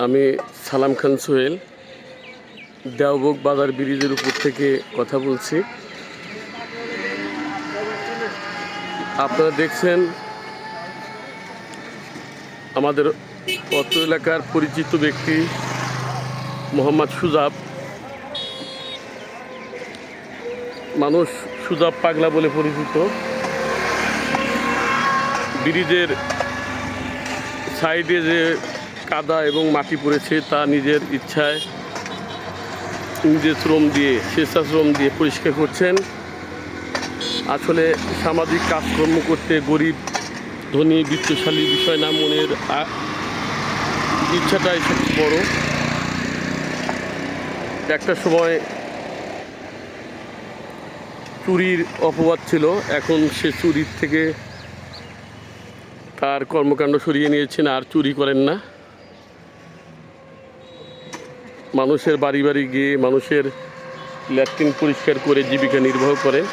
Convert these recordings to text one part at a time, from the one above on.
আমি সালাম খান সোহেল দেওবক বাজার ব্রিজের উপর থেকে কথা বলছি। আপনারা দেখছেন আমাদের অত্র এলাকার পরিচিত ব্যক্তি মোহাম্মদ সুজাব। মানুষ সুজাব পাগলা বলে পরিচিত। ব্রিজের সাইডে যে কাদা এবং মাটি পড়েছে তা নিজের ইচ্ছায় নিজের শ্রম দিয়ে স্বেচ্ছাশ্রম দিয়ে পরিষ্কার করছেন। আসলে সামাজিক কাজকর্ম করতে গরিব ধনী বিত্তশালী বিষয় না, মনের ইচ্ছাটাই সবচেয়ে বড়। একটা সময় চুরির অপবাদ ছিল, এখন সে চুরির থেকে তার কর্মকাণ্ড সরিয়ে নিয়েছেন, আর চুরি করেন না। মানুষের বাড়ি বাড়ি গিয়ে মানুষের ল্যাট্রিন পরিষ্কার করে জীবিকা নির্বাহ করেন,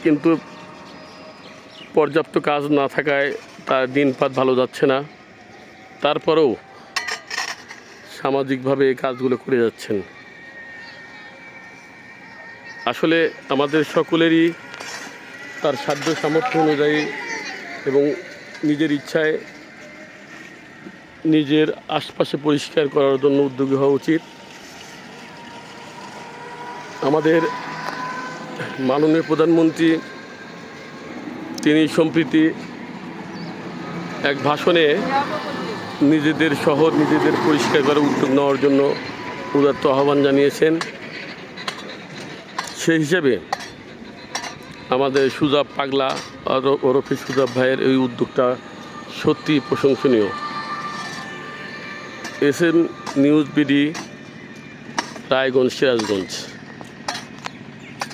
কিন্তু পর্যাপ্ত কাজ না থাকায় তার দিনপাত ভালো যাচ্ছে না। তারপরেও সামাজিকভাবে এই কাজগুলো করে যাচ্ছেন। আসলে আমাদের সকলেরই তার সাধ্য সামর্থ্য অনুযায়ী এবং নিজের ইচ্ছায় নিজের আশপাশে পরিষ্কার করার জন্য উদ্যোগী হওয়া উচিত। আমাদের মাননীয় প্রধানমন্ত্রী তিনি সম্প্রতি এক ভাষণে নিজেদের শহর নিজেদের পরিষ্কার করার উদ্যোগ নেওয়ার জন্য উদাত্ত আহ্বান জানিয়েছেন। সেই হিসেবে আমাদের সুজাব পাগলা ওরফে সুজাব ভাইয়ের এই উদ্যোগটা সত্যি প্রশংসনীয়। SM news BD, Raiganj, Sirajganj.